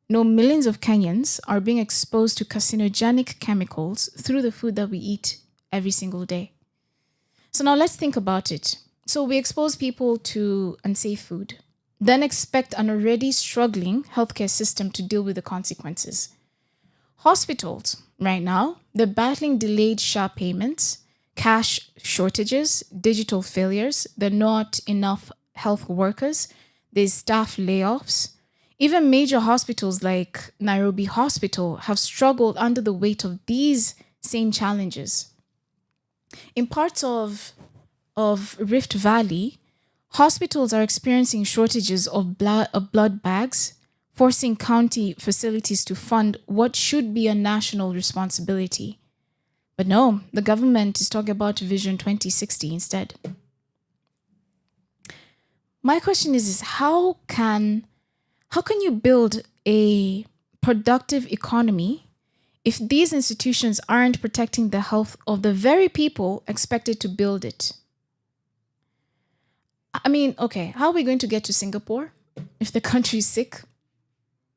know millions of Kenyans are being exposed to carcinogenic chemicals through the food that we eat every single day. So now let's think about it. So we expose people to unsafe food, then expect an already struggling healthcare system to deal with the consequences. Hospitals, right now, they're battling delayed SHA payments, cash shortages, digital failures. There are not enough health workers. There's staff layoffs. Even major hospitals like Nairobi Hospital have struggled under the weight of these same challenges. In parts of Rift Valley, hospitals are experiencing shortages of blood bags, forcing county facilities to fund what should be a national responsibility. But no, the government is talking about Vision 2060 instead. My question is how can you build a productive economy if these institutions aren't protecting the health of the very people expected to build it? I mean, okay, how are we going to get to Singapore if the country is sick?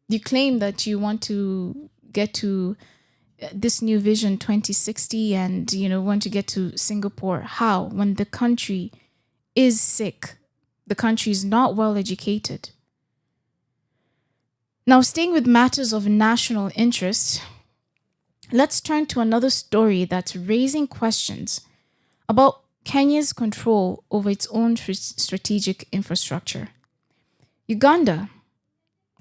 You claim that you want to get to this new Vision 2060 and, want to get to Singapore. How? When the country is sick, the country is not well educated. Now, staying with matters of national interest, let's turn to another story that's raising questions about Kenya's control over its own strategic infrastructure. Uganda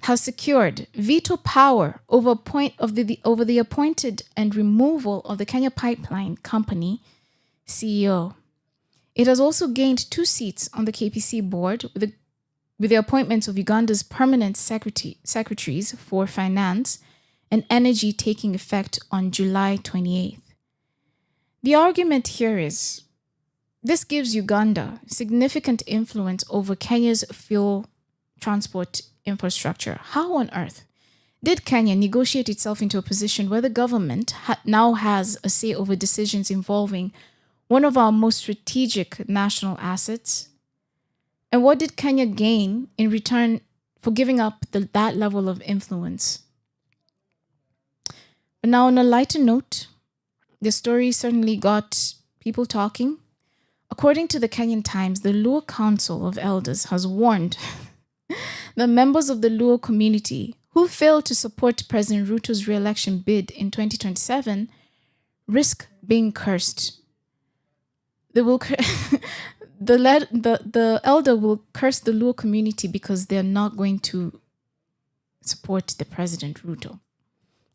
has secured veto power over the appointed and removal of the Kenya Pipeline Company CEO. It has also gained 2 seats on the KPC board with the appointments of Uganda's permanent secretaries for finance and energy taking effect on July 28th. The argument here is this gives Uganda significant influence over Kenya's fuel transport infrastructure. How on earth did Kenya negotiate itself into a position where the government now has a say over decisions involving one of our most strategic national assets? And what did Kenya gain in return for giving up that level of influence? But now, on a lighter note, the story certainly got people talking. According to the Kenyan Times, the Luo Council of Elders has warned the members of the Luo community who failed to support President Ruto's re-election bid in 2027 risk being cursed. They will the elder will curse the Luo community because they're not going to support the President Ruto.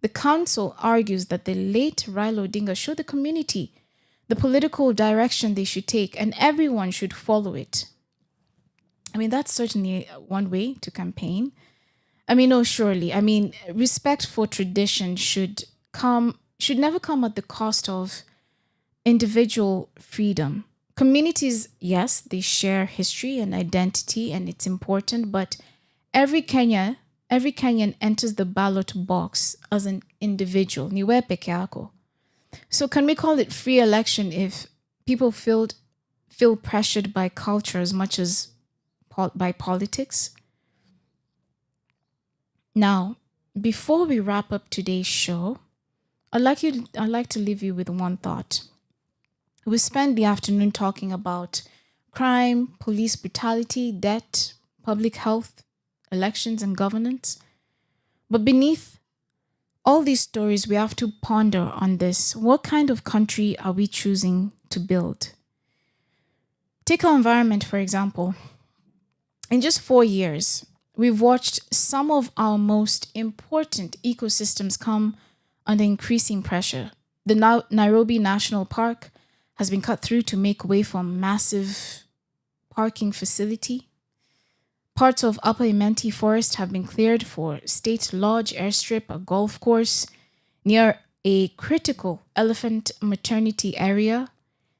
The council argues that the late Raila Odinga showed the community the political direction they should take and everyone should follow it. I mean, that's certainly one way to campaign. I mean, no, surely. I mean, respect for tradition should never come at the cost of individual freedom. Communities, yes, they share history and identity, and it's important, but every Kenyan enters the ballot box as an individual. Niwe peke yako. So can we call it free election if people feel pressured by culture as much as by politics? Now, before we wrap up today's show, I'd like to leave you with one thought. We spent the afternoon talking about crime, police brutality, debt, public health, elections, and governance. But beneath all these stories, we have to ponder on this. What kind of country are we choosing to build? Take our environment, for example. In just 4 years, we've watched some of our most important ecosystems come under increasing pressure. The Nairobi National Park has been cut through to make way for a massive parking facility. Parts of Upper Imenti Forest have been cleared for State Lodge airstrip, a golf course near a critical elephant maternity area.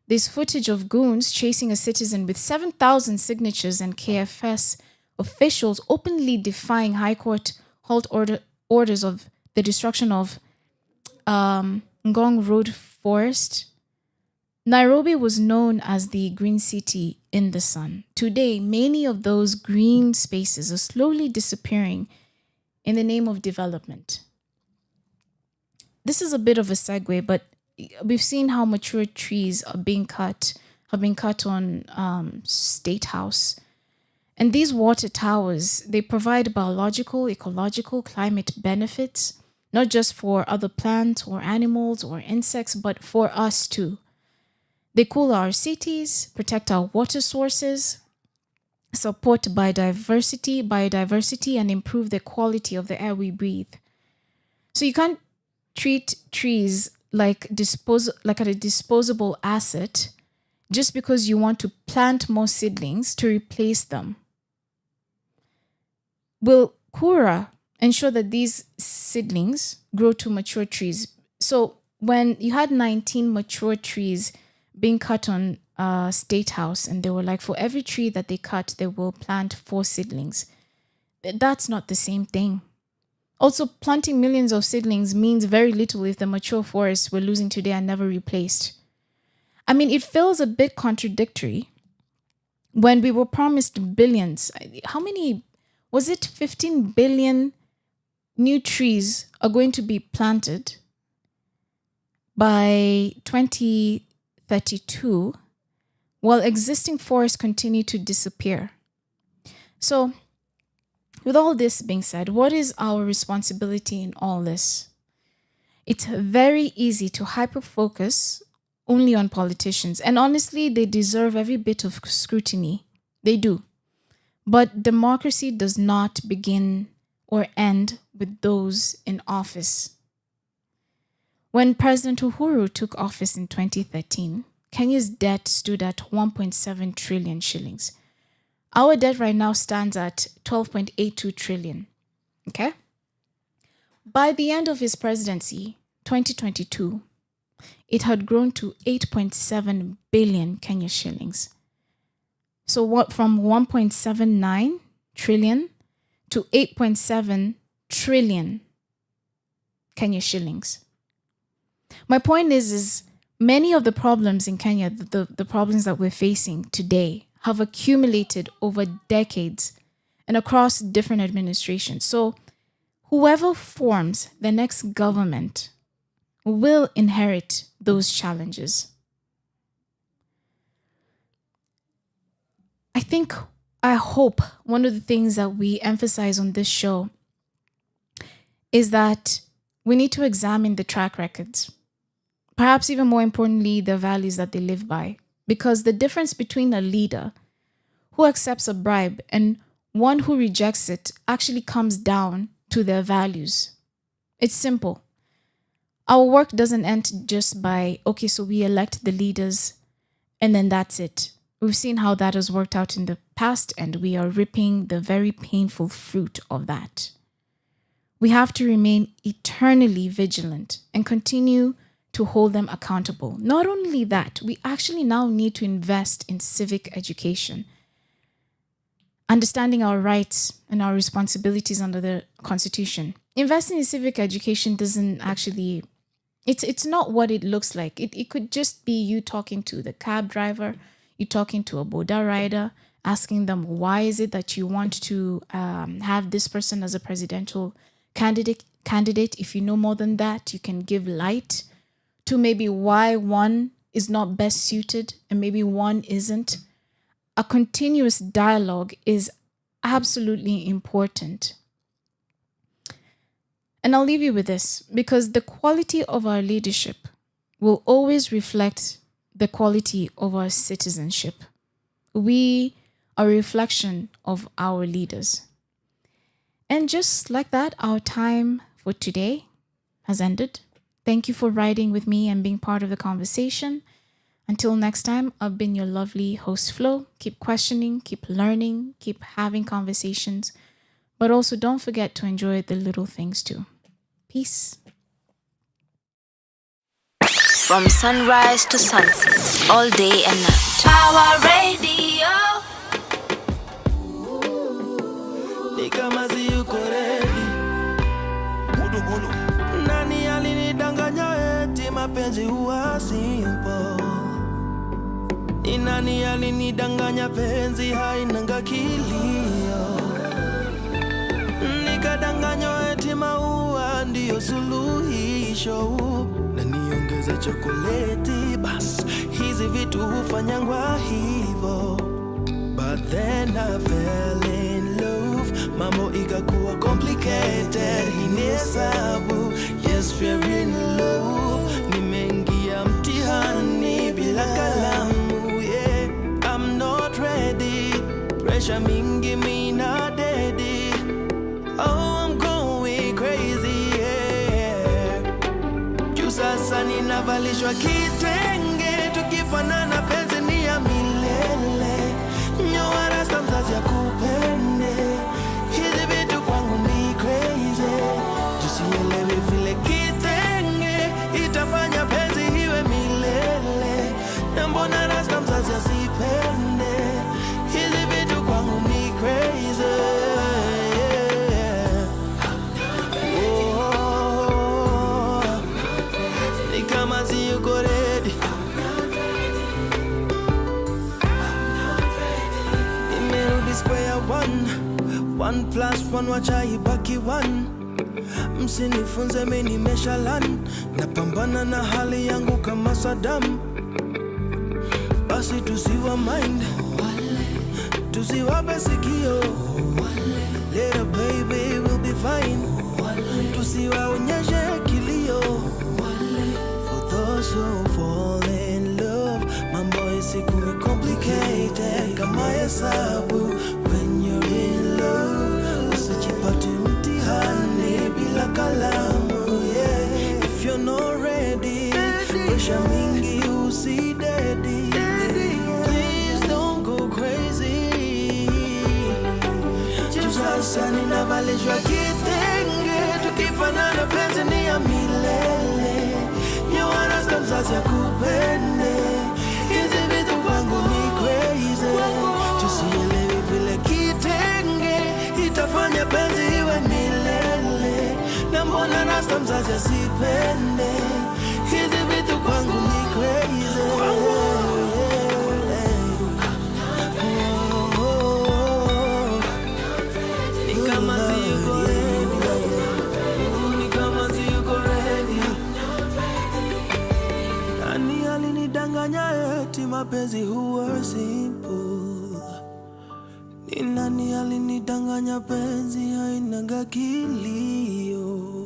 There's footage of goons chasing a citizen with 7,000 signatures and KFS officials openly defying High Court halt orders of the destruction of Ngong Road Forest. Nairobi was known as the Green City in the Sun. Today, many of those green spaces are slowly disappearing in the name of development. This is a bit of a segue, but we've seen how mature trees have been cut on State House. And these water towers, they provide biological, ecological, climate benefits, not just for other plants or animals or insects, but for us too. They cool our cities, protect our water sources, support biodiversity, and improve the quality of the air we breathe. So you can't treat trees like a disposable asset just because you want to plant more seedlings to replace them. Will Kura ensure that these seedlings grow to mature trees? So when you had 19 mature trees being cut on State House, and they were like, for every tree that they cut, they will plant 4 seedlings. That's not the same thing. Also, planting millions of seedlings means very little if the mature forests we're losing today are never replaced. I mean, it feels a bit contradictory when we were promised billions. How many, was it 15 billion new trees are going to be planted by 2032, while existing forests continue to disappear. So, with all this being said, what is our responsibility in all this? It's very easy to hyper-focus only on politicians, and honestly, they deserve every bit of scrutiny. They do. But democracy does not begin or end with those in office. When President Uhuru took office in 2013, Kenya's debt stood at 1.7 trillion shillings. Our debt right now stands at 12.82 trillion. Okay? By the end of his presidency, 2022, it had grown to 8.7 billion Kenya shillings. So what, from 1.79 trillion to 8.7 trillion Kenya shillings. My point is many of the problems in Kenya, the problems that we're facing today, have accumulated over decades and across different administrations. So whoever forms the next government will inherit those challenges. I hope one of the things that we emphasize on this show is that we need to examine the track records. Perhaps even more importantly, the values that they live by. Because the difference between a leader who accepts a bribe and one who rejects it actually comes down to their values. It's simple. Our work doesn't end just by, okay, so we elect the leaders and then that's it. We've seen how that has worked out in the past, and we are reaping the very painful fruit of that. We have to remain eternally vigilant and continue to hold them accountable. Not only that, we actually now need to invest in civic education, understanding our rights and our responsibilities under the Constitution. Investing in civic education doesn't actually, it's not what it looks like. It could just be you talking to the cab driver, you talking to a boda rider, asking them why is it that you want to have this person as a presidential candidate. If you know more than that, you can give light to maybe why one is not best suited and maybe one isn't. A continuous dialogue is absolutely important. And I'll leave you with this, because the quality of our leadership will always reflect the quality of our citizenship. We are a reflection of our leaders. And just like that, our time for today has ended. Thank you for riding with me and being part of the conversation. Until next time, I've been your lovely host, Flo. Keep questioning, keep learning, keep having conversations, but also don't forget to enjoy the little things too. Peace. From sunrise to sunset, all day and night. Power Radio. Nani alinidanganya eti mapenzi huwa simple? Ni nani alinidanganya penzi hainanga kilio? Nikadanganywa eti maua ndiyo suluhisho, na niongeze chokoleti bas, hizi vitu hufanyangwa hivo. But then I fell in love, mambo ikakuwa complicated, hinesabu, yes we're in love. Nimeingia mtihani bila kalamu, yeah, I'm not ready, pressure mingi mina daddy, oh I'm going crazy, yeah. Juu sasa ninavalishwa kitenge, tukifanana penzi ni ya milele. Nyora stamzazi ya kupende, hizi vitu kwangu ni crazy. Jusielewi vile kitenge itafanya penzi iwe milele. Mbona rasta mzazi asipende, hizi vitu kwangu ni crazy. Oh, ni kama si yuko ready. Square one, 1+1 wacha ibaki 1. Msinifunze mimi nimeshalan, napambana na hali yangu kama Saddam. Basi tusiwa mind, tusiwape sikio, little baby will be fine. Tusiwaonyeshe kilio, for those who fall in love, mambo isikuwe complicated kama hesabu. When you're in love, usijipate mtihani bila kalamu, yeah. If you're not ready, pressure mingi usidedi, please don't go crazy. Juu sasa ninavalishwa kitenge, tukifanana penzi ni ya milele. Nyora stamp mzazi ya kupende, hizi vitu kwangu ni crazy. Tusielewi vile kitenge itafanya penzi iwe milele. Na mbona rasta mzazi asipende, hizi vitu kwangu ni crazy. Ni kama si yuko ready, ni kama si yuko ready. Nani alinidanganya eti mapenzi huwa simple? Ni nani alinidanganya penzi hainanga kilio?